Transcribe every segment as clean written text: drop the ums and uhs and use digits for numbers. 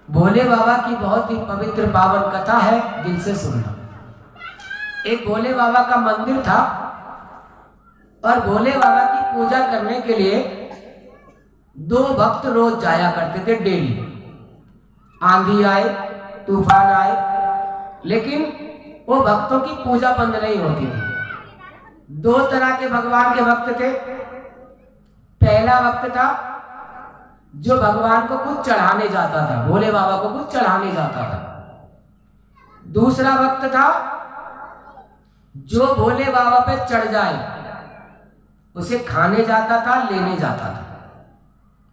भोले बाबा की बहुत ही पवित्र पावन कथा है, दिल से सुनना। एक भोले बाबा का मंदिर था और भोले बाबा की पूजा करने के लिए दो भक्त रोज जाया करते थे डेली। आंधी आए, तूफान आए, लेकिन वो भक्तों की पूजा बंद नहीं होती थी। दो तरह के भगवान के भक्त थे। पहला भक्त था जो भगवान को कुछ चढ़ाने जाता था, भोले बाबा को कुछ चढ़ाने जाता था। दूसरा भक्त था जो भोले बाबा पे चढ़ जाए उसे खाने जाता था, लेने जाता था।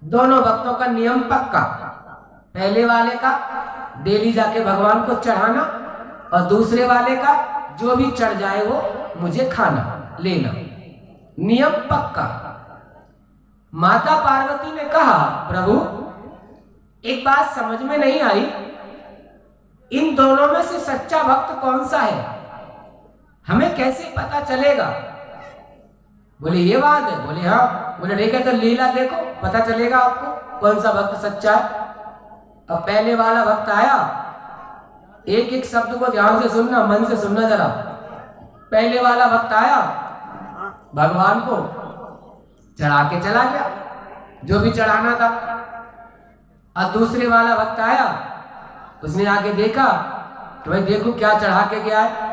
दोनों भक्तों का नियम पक्का। पहले वाले का डेली जाके भगवान को चढ़ाना और दूसरे वाले का जो भी चढ़ जाए वो मुझे खाना लेना, नियम पक्का। माता पार्वती ने कहा, प्रभु एक बात समझ में नहीं आई, इन दोनों में से सच्चा भक्त कौन सा है, हमें कैसे पता चलेगा? बोले ये बात है। बोले हाँ। बोले ठीक है, तो लीला देखो, पता चलेगा आपको कौन सा भक्त सच्चा है। अब पहले वाला भक्त आया, एक एक शब्द को ध्यान से सुनना, मन से सुनना जरा। पहले वाला भक्त आया, भगवान को चढ़ा के चला गया जो भी चढ़ाना था। और दूसरे वाला भक्त आया, उसने आके देखा तो भाई देखो क्या चढ़ा के गया है।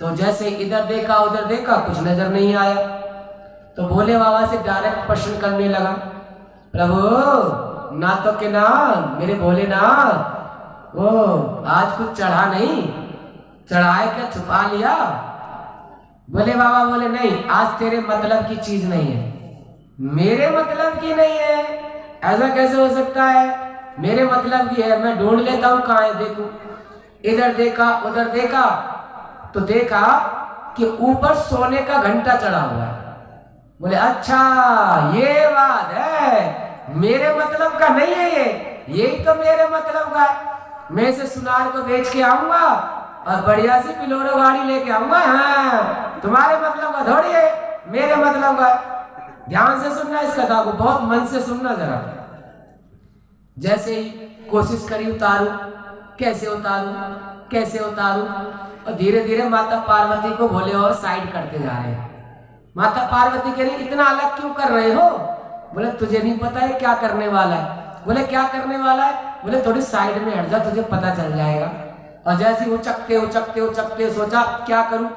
तो जैसे इधर देखा उधर देखा, कुछ नजर नहीं आया। तो भोले बाबा से डायरेक्ट प्रश्न करने लगा, प्रभु नाथों के नाथ, मेरे भोलेनाथ, वो आज कुछ चढ़ा नहीं, चढ़ाए क्या छुपा लिया? भोले बाबा बोले नहीं, आज तेरे मतलब की चीज नहीं है। मेरे मतलब की नहीं है? ऐसा कैसे हो सकता है? मेरे मतलब की है, मैं ढूंढ लेता हूँ कहाँ है, देखूं। इधर देखा उधर देखा तो देखा कि ऊपर सोने का घंटा चढ़ा हुआ है। बोले अच्छा ये बात है, मेरे मतलब का नहीं है ये, यही तो मेरे मतलब का है। मैं इसे सुनार को बेच के आऊंगा और बढ़िया सी पिलोरो गाड़ी लेके आऊंगा। हाँ, तुम्हारे मतलब का थोड़ी है, मेरे मतलब का। ध्यान से सुनना इस कथा को, बहुत मन से सुनना जरा। जैसे ही कोशिश करी उतारू, कैसे उतारू कैसे उतारू, और धीरे धीरे माता पार्वती को भोले और साइड करते जा रहे हैं। माता पार्वती कह रही इतना अलग क्यों कर रहे हो? बोले तुझे नहीं पता है क्या करने वाला है? बोले क्या करने वाला है? बोले थोड़ी साइड में हट जा, तुझे पता चल जाएगा। और जैसे उचकते उचकते उचकते सोचा क्या करूं?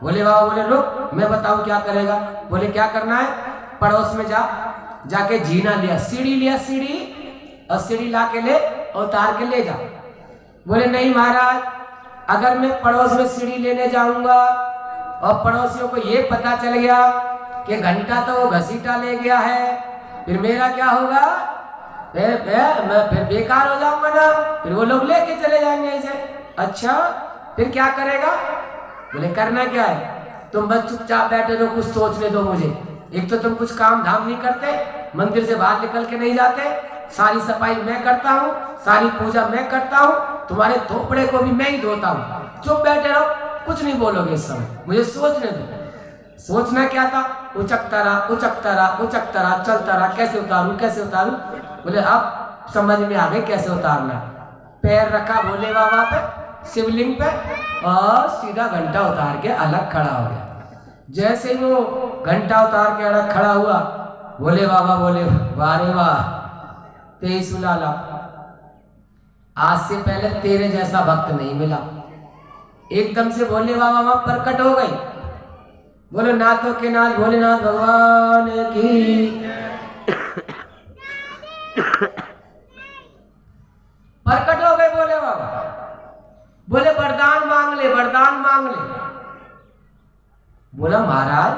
भोले बाबा बोले रुक, मैं बताऊं क्या करेगा। बोले क्या करना है? पड़ोस में जाके जीना लिया, सीढ़ी लिया, सीढ़ी, और सीढ़ी ला के ले और उतार के ले जा। बोले नहीं महाराज, अगर मैं पड़ोस में सीढ़ी लेने जाऊंगा और पड़ोसियों को ये पता चल गया कि घंटा तो वो घसीटा ले गया है, फिर मेरा क्या होगा? मैं फिर बेकार हो जाऊंगा ना, फिर वो लोग लेके चले जाएंगे इसे। अच्छा फिर क्या करेगा? बोले करना क्या है, तुम बस चुपचाप बैठे रहो, कुछ सोचने दो मुझे। एक तो तुम कुछ काम धाम नहीं करते, मंदिर से बाहर निकल के नहीं जाते, सारी सफाई मैं करता हूँ, सारी पूजा मैं करता हूँ, तुम्हारे थोपड़े को भी मैं ही धोता हूँ। चुप बैठे रहो, कुछ नहीं बोलोगे इस समय, मुझे सोचने दो। सोचना क्या था? उचकता रहा उचकता रहा उचकता रहा, चलता रहा, कैसे उतारूं कैसे उतारूं। बोले अब समझ में आ गई कैसे उतारना। पैर रखा भोले बाबा पे, शिवलिंग पे, और सीधा घंटा उतार के अलग खड़ा हो गया। जैसे ही वो घंटा उतार के अलग खड़ा हुआ, भोले बाबा बोले वाह रे वाह, तेईस उलाला, आज से पहले तेरे जैसा भक्त नहीं मिला। एकदम से भोले बाबा वहां प्रकट हो गए। बोले नाथों के नाथ भोलेनाथ भगवान की। प्रकट हो गए भोले बाबा। बोले वरदान मांग ले, वरदान मांग ले। बोला महाराज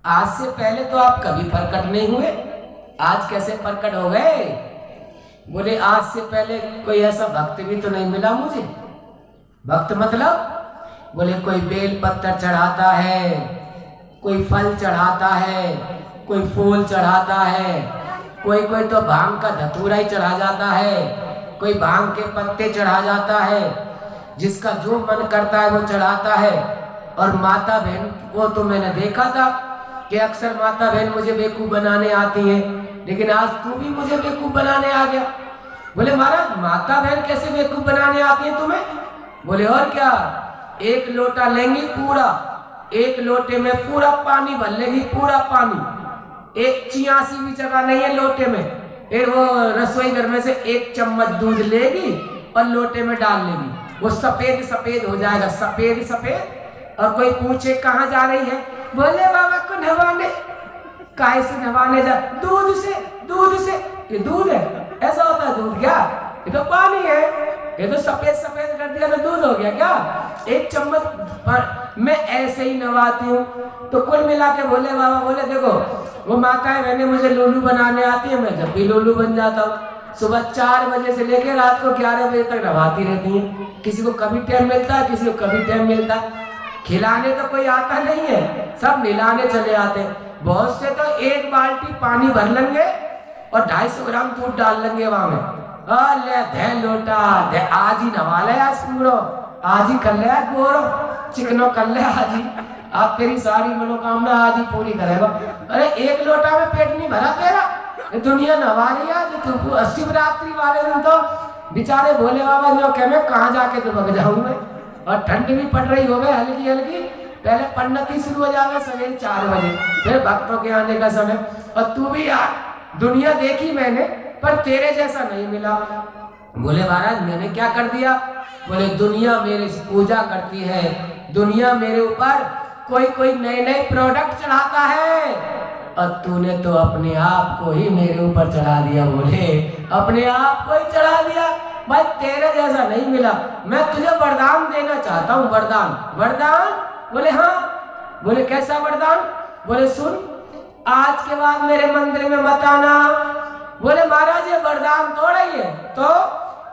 आज से पहले तो आप कभी प्रकट नहीं हुए, आज कैसे प्रकट हो गए? बोले आज से पहले कोई ऐसा भक्त भी तो नहीं मिला मुझे। भक्त मतलब? बोले कोई बेल पत्थर चढ़ाता है, कोई फल चढ़ाता है, कोई फूल चढ़ाता है, कोई तो भांग का धतूरा ही चढ़ा जाता है, कोई भांग के पत्ते चढ़ा जाता है, जिसका जो मन करता है वो चढ़ाता है। और माता बहन को तो मैंने देखा था कि अक्सर माता बहन मुझे बेवकूफ बनाने आती है, लेकिन आज तू भी मुझे बेवकूफ बनाने आ गया। बोले महाराज माता बहन कैसे बेवकूफ बनाने आती है तुम्हें? बोले और क्या, एक लोटा लेंगी पूरा, एक लोटे में पूरा पानी भर लेगी, पूरा पानी, एक 86 भी जगह नहीं है लोटे में, फिर वो रसोई घर में से एक चम्मच दूध लेगी और लोटे में डाल लेगी, वो सफेद सफेद हो जाएगा, सफेद सफेद। और कोई पूछे कहाँ जा रही है? बोले बाबा को नहवाने। काय से नहवाने जा? दूध से, दूध से। ये दूध है? ऐसा होता है दूध क्या? ये तो पानी है, ये तो सफेद सफेद कर दिया तो दूध हो गया क्या? एक चम्मच पर मैं ऐसे ही नहवाती हूँ। तो कुल मिला के भोले बाबा बोले देखो वो माताएं बहनें मुझे लोलू बनाने आती है, मैं जब भी लोलू बन जाता हूँ। सुबह 4 बजे से लेकर रात को 11 बजे तक नहवाती रहती हैं। किसी को कभी टाइम मिलता है, किसी को कभी टाइम मिलता है। खिलाने तो कोई आता नहीं है, सब नहलाने चले आते हैं। बहुत से तो 1 बाल्टी पानी भर लेंगे और 250 ग्राम दूध डाल लेंगे वहां में। ले धे लोटा धे, आज ही नवा ले, आज पूरो आज ही कर ले, गोरो चिकनो कर ले आज ही, आप तेरी सारी मनोकामना आज ही पूरी करेगा। अरे 1 लोटा में पेट नहीं भरा तेरा, दुनिया नवा रही है। शिवरात्रि वाले दिन तो बेचारे भोले बाबा जो कह मैं कहाँ जाके तो भग जाऊं मैं, और ठंड भी पड़ रही हो गई हल्की हल्की। पहले पन्नती शुरू हो जाएगा सवेरे 4 बजे, फिर भक्तों के आने का समय। और तू भी यार दुनिया देखी मैंने, पर तेरे जैसा नहीं मिला। बोले महाराज मैंने क्या कर दिया? बोले दुनिया मेरे से पूजा करती है, दुनिया मेरे ऊपर कोई कोई नए नए प्रोडक्ट चढ़ाता है, और तूने तो अपने आप को ही मेरे ऊपर चढ़ा दिया। बोले अपने आप को ही चढ़ा दिया भाई, तेरे जैसा नहीं मिला। मैं तुझे वरदान देना चाहता हूँ, वरदान। वरदान? बोले हाँ। बोले कैसा वरदान? बोले सुन, आज के बाद मेरे मंदिर में मत आना। बोले महाराज ये वरदान थोड़ा ही है। तो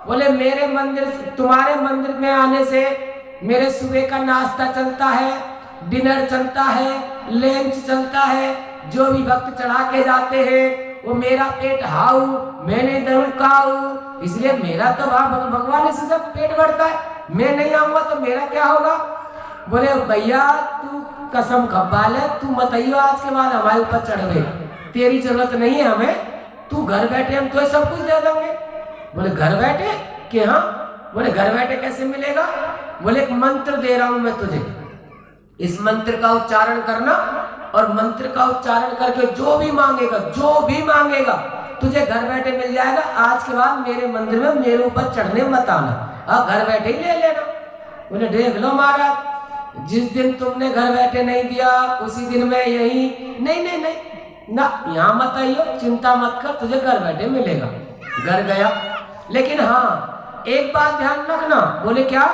बोले मेरे मंदिर से, तुम्हारे मंदिर में आने से मेरे सुबह का नाश्ता चलता है, डिनर चलता है, लंच चलता है, जो भी भक्त चढ़ा के जाते हैं वो मेरा पेट हाउ, मैंने दरूं खाऊ, इसलिए मेरा तो भगवान से सब पेट भरता है। मैं नहीं आऊंगा तो मेरा क्या होगा? बोले भैया तू कसम खब्बा ले, तू मत आइयो आज के बाद हमारे ऊपर चढ़ गए, तेरी जरूरत नहीं है हमें, तू घर बैठे हम तो सब कुछ दे देंगे। बोले घर बैठे कि हाँ? बोले घर बैठे कैसे मिलेगा? बोले एक मंत्र दे रहा हूं मैं तुझे, इस मंत्र का उच्चारण करना, और मंत्र का उच्चारण करके जो भी मांगेगा तुझे घर बैठे मिल जाएगा। आज के बाद मेरे मंदिर में मेरे ऊपर चढ़ने मत आना, घर बैठे ही ले लेना। बोले देख लो महाराज, जिस दिन तुमने घर बैठे नहीं दिया उसी दिन में यही नहीं ना, यहाँ मत आइयो, चिंता मत कर, तुझे घर बैठे मिलेगा। घर गया, लेकिन हाँ एक बात ध्यान रखना। बोले क्या?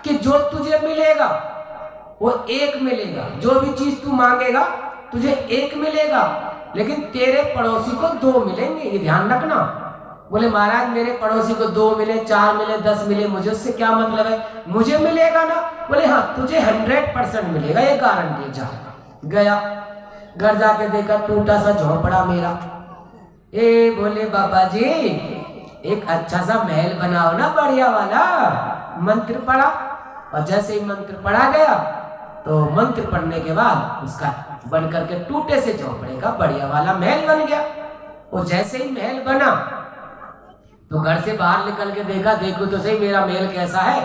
कि जो तुझे मिलेगा वो एक मिलेगा, जो भी चीज तू मांगेगा तुझे एक मिलेगा, लेकिन तेरे पड़ोसी को 2 मिलेंगे, ये ध्यान रखना। बोले महाराज मेरे पड़ोसी को 2 मिले, 4 मिले, 10 मिले, मुझे उससे क्या मतलब है, मुझे मिलेगा ना। बोले हाँ तुझे 100% मिलेगा, ये गारंटी। जा गया, घर जाके देखा टूटा सा झोपड़ा मेरा। ए बोले बाबा जी एक अच्छा सा महल बनाओ ना बढ़िया वाला। मंत्र पढ़ा, और जैसे ही मंत्र पढ़ा गया तो मंत्र पढ़ने के बाद उसका बन करके टूटे से झोपड़े का बढ़िया वाला महल बन गया। वो जैसे ही महल बना तो घर से बाहर निकल के देखो तो सही मेरा महल कैसा है।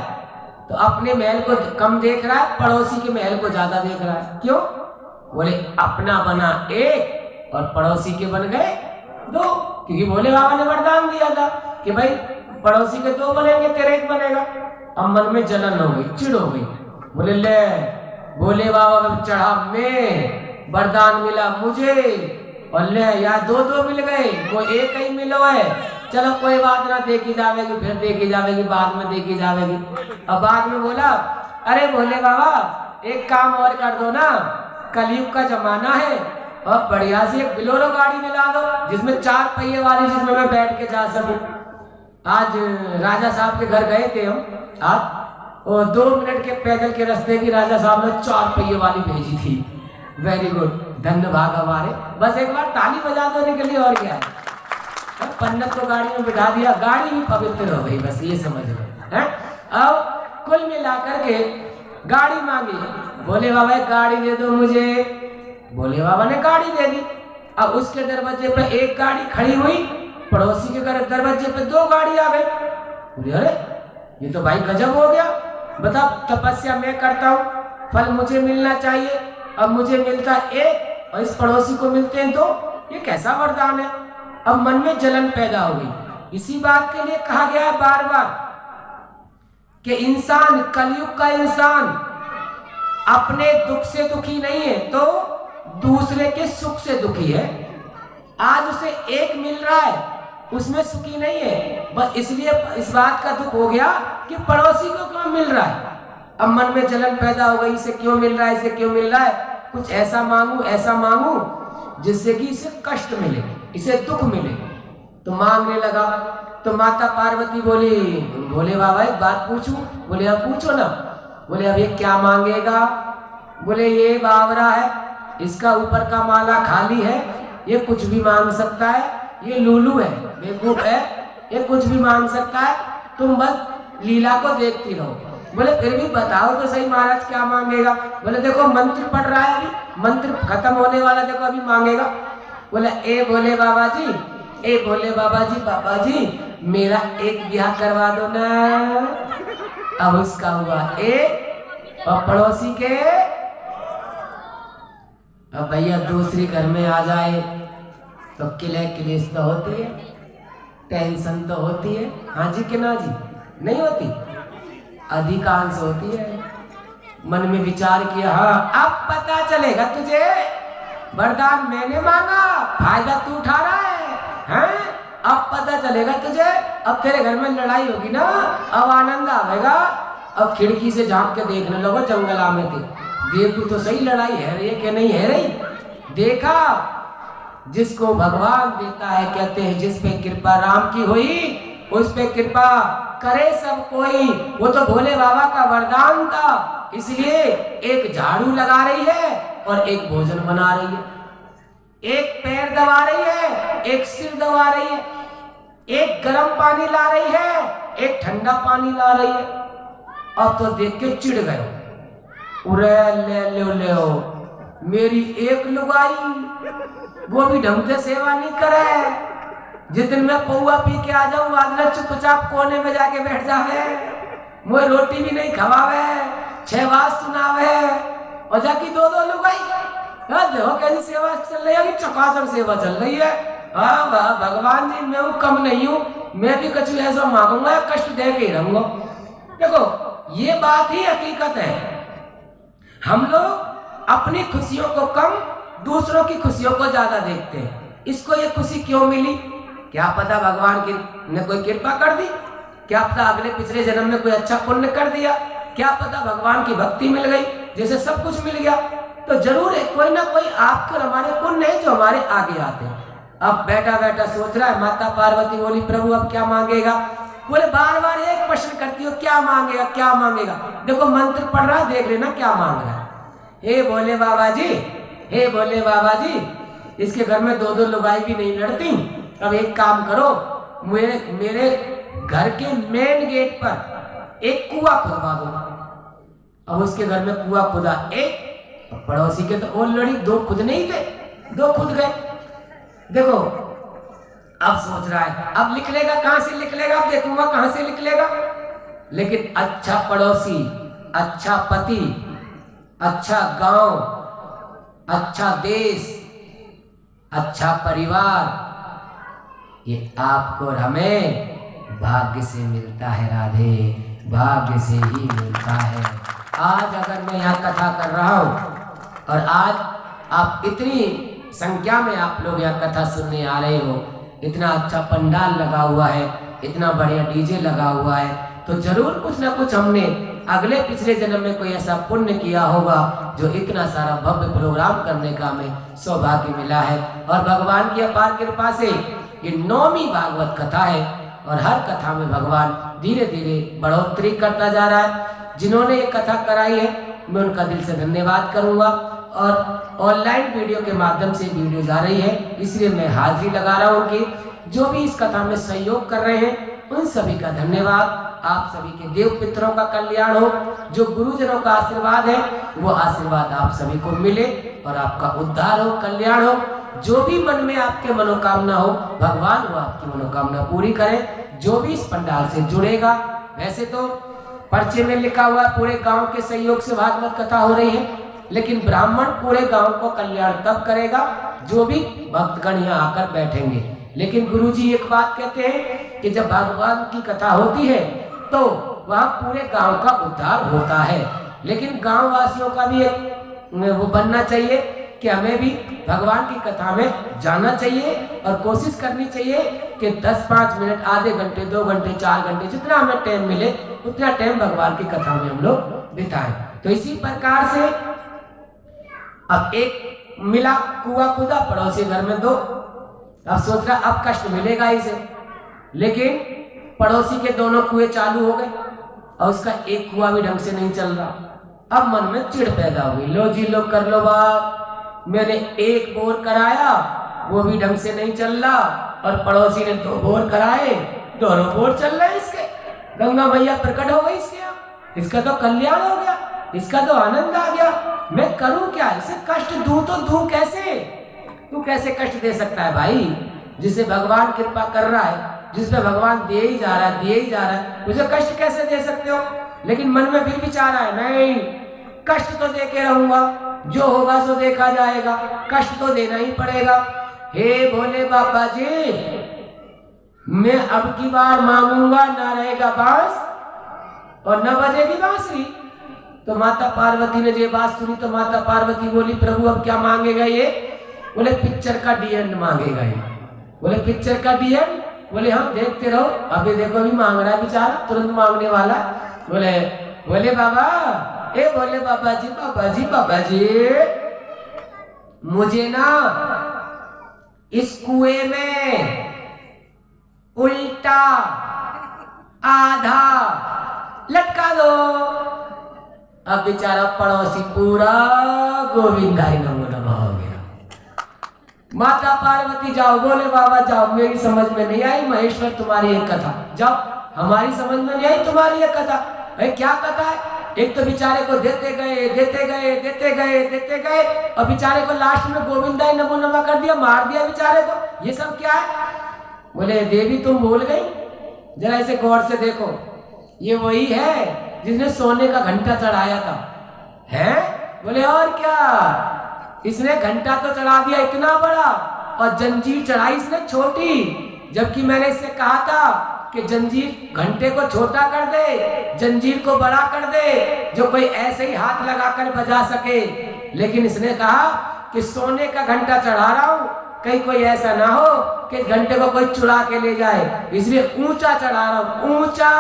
तो अपने महल को कम देख रहा है, पड़ोसी के महल को ज्यादा देख रहा है। क्यों? बोले अपना बना 1 और पड़ोसी के बन गए 2, क्योंकि भोले बाबा ने वरदान दिया था कि भाई पड़ोसी के 2 बनेंगे, तेरे 1 बनेगा। अब मन में जलन हो गई, चिढ़ हो गई। बोले ले भोले बाबा का चढ़ा मैं, वरदान मिला मुझे, और ले यार 2 मिल गए, वो 1 ही मिलो है। चलो कोई बात ना, देखी जावेगी, फिर देखी जावेगी, बाद में देखी जावेगी। अब बाद में बोला अरे भोले बाबा एक काम और कर दो ना, कलयुग का जमाना है, और बढ़िया से एक बोलेरो गाड़ी दिला दो जिसमें 4 पहिए वाली, जिसमें मैं बैठ के जा सकूं। आज राजा साहब के घर गए थे हम, आज और 2 मिनट के पैदल के रास्ते की राजा साहब ने 4 पहिए वाली भेजी थी। वेरी गुड, धन्य भाग हमारे। बस एक बार ताली बजा देने के लिए, और क्या है, पन्नत को गाड़ी में बिठा दिया, गाड़ी भी पवित्र हो गई, बस ये समझ लो है। अब कुल मिलाकर के गाड़ी मांगी, भोले बाबा गाड़ी दे दो मुझे। भोले बाबा ने गाड़ी दे दी। अब उसके दरवाजे पर एक गाड़ी खड़ी हुई पड़ोसी के घर दरवाजे पे 2 गाड़ी आ गई। बोले अरे ये तो भाई गजब हो गया, बता तपस्या मैं करता हूँ, फल मुझे मिलना चाहिए, अब मुझे मिलता 1 और इस पड़ोसी को मिलते हैं 2, ये कैसा वरदान है। अब मन में जलन पैदा हो गई। इसी बात के लिए कहा गया है बार बार कि इंसान, कलयुग का इंसान अपने दुख से दुखी नहीं है तो दूसरे के सुख से दुखी है। आज उसे 1 मिल रहा है, उसमें सुखी नहीं है, बस इसलिए इस बात का दुख हो गया कि पड़ोसी को क्यों मिल रहा है। अब मन में जलन पैदा हो गई, इसे क्यों मिल रहा है, इसे क्यों मिल रहा है, कुछ ऐसा मांगू जिससे कि इसे कष्ट मिले, इसे दुख मिले। तो मांगने लगा। तो माता पार्वती बोली, बोले बाबा एक बात पूछूं? बोले अब पूछो ना। बोले अब ये क्या मांगेगा? बोले ये बावरा है, इसका ऊपर का माला खाली है, ये कुछ भी मांग सकता है, ये लूलू है, बेवकूफ है, ये कुछ भी मांग सकता है, तुम बस लीला को देखती रहो। बोले फिर भी बताओ तो सही महाराज क्या मांगेगा? बोले देखो मंत्र पढ़ रहा है, अभी मंत्र खत्म होने वाला, देखो अभी मांगेगा। बोले ए भोले बाबा जी, ए भोले बाबा जी, बाबा जी मेरा एक ब्याह करवा दो ना। अब उसका हुआ 1 और पड़ोसी के, अब भैया दूसरी घर में आ जाए तो किलेश तो होती है, टेंशन तो होती है। हाँ जी कि ना जी? नहीं होती, अधिकांश होती है। मन में विचार किया, हाँ अब पता चलेगा तुझे, वरदान मैंने मांगा, फायदा तू उठा रहा है, हैं? अब पता चलेगा तुझे, अब तेरे घर में लड़ाई होगी ना, अब आनंद आएगा। अब खिड़की से झांक के देखने लगो जंगला में थे, देखो तो सही लड़ाई है रही कि नहीं है रही। देखा, जिसको भगवान देता है, कहते हैं जिस पे कृपा राम की हुई उस पे कृपा करे सब कोई। वो तो भोले बाबा का वरदान था, इसलिए एक झाड़ू लगा रही है और एक भोजन बना रही है, एक पैर दबा रही है, एक सिर दबा रही है, एक गर्म पानी ला रही है, एक ठंडा पानी ला रही है। अब तो देख के चिढ़ गए, उरे ले मेरी एक लुगाई, वो भी ढंग से सेवा नहीं करे। जिस दिन मैं पौआ पी के आ जाऊं, आदमी चुपचाप कोने में जाके बैठ जावे, मुझे रोटी भी नहीं खवावे, 6 बात सुनावे और जाके 2 लुगाई। देखो कैसी सेवा चल रही है, चकाचक सेवा चल रही है। हाँ भगवान जी, मैं कम नहीं हूँ, मैं भी कछु ऐसा मांगूंगा, कष्ट दे के ही रहूंगा। देखो ये बात ही हकीकत है। हम लोग अपनी खुशियों को कम, दूसरों की खुशियों को ज्यादा देखते हैं। इसको ये खुशी क्यों मिली? क्या पता भगवान की ने कोई कृपा कर दी, क्या पता अगले पिछले जन्म में कोई अच्छा पुण्य कर दिया, क्या पता भगवान की भक्ति मिल गई, जैसे सब कुछ मिल गया। तो जरूर है कोई ना कोई आपके और हमारे पुण्य है जो हमारे आगे आते हैं। अब बैठा बैठा सोच रहा है, माता पार्वती बोली प्रभु अब क्या मांगेगा? बोले बार बार एक प्रश्न करती हो, क्या मांगेगा क्या मांगेगा? देखो मंत्र पढ़ रहा है, देख लेना क्या मांग रहा है। हे भोले बाबा जी, हे भोले बाबा जी, इसके घर में 2 लुगाई भी नहीं लड़ती। अब एक काम करो, मेरे घर के मेन गेट पर एक कुआं खुदवा दो। अब उसके घर में कुआं खुदा, एक पड़ोसी के तो ऑलरेडी 2 खुद नहीं थे, 2 खुद गए। देखो अब सोच रहा है अब निकलेगा कहां से, निकलेगा अब देखूंगा कहां से निकलेगा। लेकिन अच्छा पड़ोसी, अच्छा पति, अच्छा गांव, अच्छा देश, अच्छा परिवार, ये आपको और हमें भाग्य से मिलता है राधे, भाग्य से ही मिलता है। आज अगर मैं यहाँ कथा कर रहा हूँ और आज आप इतनी संख्या में आप लोग यहाँ कथा सुनने आ रहे हो, इतना अच्छा पंडाल लगा हुआ है, इतना बढ़िया डीजे लगा हुआ है, तो जरूर कुछ ना कुछ हमने अगले पिछले जन्म में कोई ऐसा पुण्य किया होगा जो इतना सारा भव्य प्रोग्राम करने का हमें सौभाग्य मिला है। और भगवान की अपार कृपा से ये 9वीं भागवत कथा है और हर कथा में भगवान धीरे धीरे बढ़ोतरी करता जा रहा है। जिन्होंने ये कथा कराई है मैं उनका दिल से धन्यवाद करूंगा। और ऑनलाइन वीडियो के माध्यम से वीडियो जा रही है, इसलिए मैं हाजिरी लगा रहा हूँ कि जो भी इस कथा में सहयोग कर रहे हैं उन सभी का धन्यवाद। आप सभी के देव पितरों का कल्याण हो, जो गुरुजनों का आशीर्वाद है वो आशीर्वाद आप सभी को मिले और आपका उद्धार हो, कल्याण हो। जो भी मन में आपके मनोकामना हो, भगवान वो आपकी मनोकामना पूरी करे। जो भी इस पंडाल से जुड़ेगा, वैसे तो पर्चे में लिखा हुआ पूरे गांव के सहयोग से भागवत कथा हो रही है, लेकिन ब्राह्मण पूरे गांव को कल्याण तब करेगा जो भी भक्तगण यहाँ आकर बैठेंगे। लेकिन गुरुजी एक बात कहते हैं कि जब भगवान की कथा होती है तो वहाँ पूरे गांव का उद्धार होता है, लेकिन गांव वासियों का भी एक वो बनना चाहिए कि हमें भी भगवान की कथा में जाना चाहिए और कोशिश करनी चाहिए कि 10-5 मिनट, आधे घंटे, 2 घंटे, 4 घंटे, जितना हमें टाइम मिले उतना टाइम भगवान की कथा में हम लोग बिताएं। तो इसी प्रकार से अब एक मिला कुआं खुदा पड़ोसी घर में 2, अब सोच रहा अब कष्ट मिलेगा इसे, लेकिन पड़ोसी के दोनों कुएं चालू हो गए और उसका एक कुआं भी ढंग से नहीं चल रहा। अब मन में चिढ़ पैदा हुई, लो जी लो कर लो बात, मैंने एक बोर कराया वो भी ढंग से नहीं चल रहा और पड़ोसी ने 2 बोर कराए, दोनों बोर चल रहे इसके। गंगा मैया प्रकट हो गई इसके यहाँ, इसका तो कल्याण हो गया, इसका तो आनंद आ गया। मैं करूं क्या, इसे कष्ट दूं तो दूं कैसे? तू कैसे कष्ट दे सकता है भाई? जिसे भगवान कृपा कर रहा है, जिसपे भगवान दिए ही जा रहा है, दिए ही जा रहा है, उसे कष्ट कैसे दे सकते हो? लेकिन मन में फिर विचार आया, नहीं कष्ट तो दे के रहूंगा, जो होगा सो देखा जाएगा, कष्ट तो देना ही पड़ेगा। हे भोले बाबा जी, मैं अब की बार मांगूंगा, ना रहेगा बांस और न बजेगी बांसुरी। तो माता पार्वती ने ये बात सुनी तो माता पार्वती बोली, प्रभु अब क्या मांगेगा ये? बोले पिक्चर का डीएन मांगेगा ये। बोले पिक्चर का डीएन? बोले हाँ देखते रहो, अभी देखो अभी मांग रहा है बेचारा, तुरंत मांगने वाला। बोले बाबा, ए बोले बाबा जी, बाबा जी, बाबा जी, मुझे ना इस कुएं में उल्टा आधा लटका दो। अब बेचारा पड़ोसी पूरा गोविंदाई नमो नमः हो गया। माता पार्वती जाओ, बोले बाबा जाओ, मेरी समझ में नहीं आई महेश्वर तुम्हारी एक कथा, जाओ हमारी समझ में नहीं आई तुम्हारी एक कथा। भाई क्या कथा है? एक तो बेचारे को देते गए देते गए देते गए देते गए और बेचारे को लास्ट में गोविंदाई नमो नमः कर दिया, मार दिया बेचारे को। ये सब क्या है? बोले देवी तुम भूल गई, जरा इसे गौर से देखो, ये वही है जिसने सोने का घंटा चढ़ाया था। है? बोले और क्या, इसने घंटा तो चढ़ा दिया इतना बड़ा और जंजीर चढ़ाई इसने छोटी, जबकि मैंने इससे कहा था कि जंजीर घंटे को छोटा कर दे, जंजीर को बड़ा कर दे, जो कोई ऐसे ही हाथ लगाकर बजा सके। लेकिन इसने कहा कि सोने का घंटा चढ़ा रहा हूं, कहीं कोई ऐसा ना हो कि घंटे को कोई चुरा के ले जाए, इसलिए ऊंचा चढ़ा रहा हूं, ऊंचा।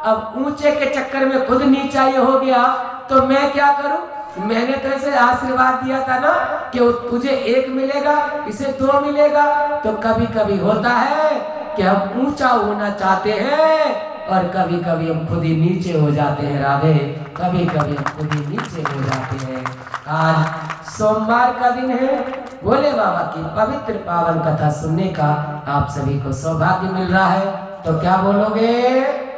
अब ऊंचे के चक्कर में खुद नीचा ये हो गया तो मैं क्या करूं? मैंने तो इसे आशीर्वाद दिया था ना कि तुझे 1 मिलेगा, इसे 2 मिलेगा। तो कभी कभी होता है कि हम ऊंचा होना चाहते हैं और कभी कभी हम खुद ही नीचे हो जाते हैं। राधे, कभी कभी हम खुद ही नीचे हो जाते हैं। आज सोमवार का दिन है, भोले बाबा की पवित्र पावन कथा सुनने का आप सभी को सौभाग्य मिल रहा है। तो क्या बोलोगे?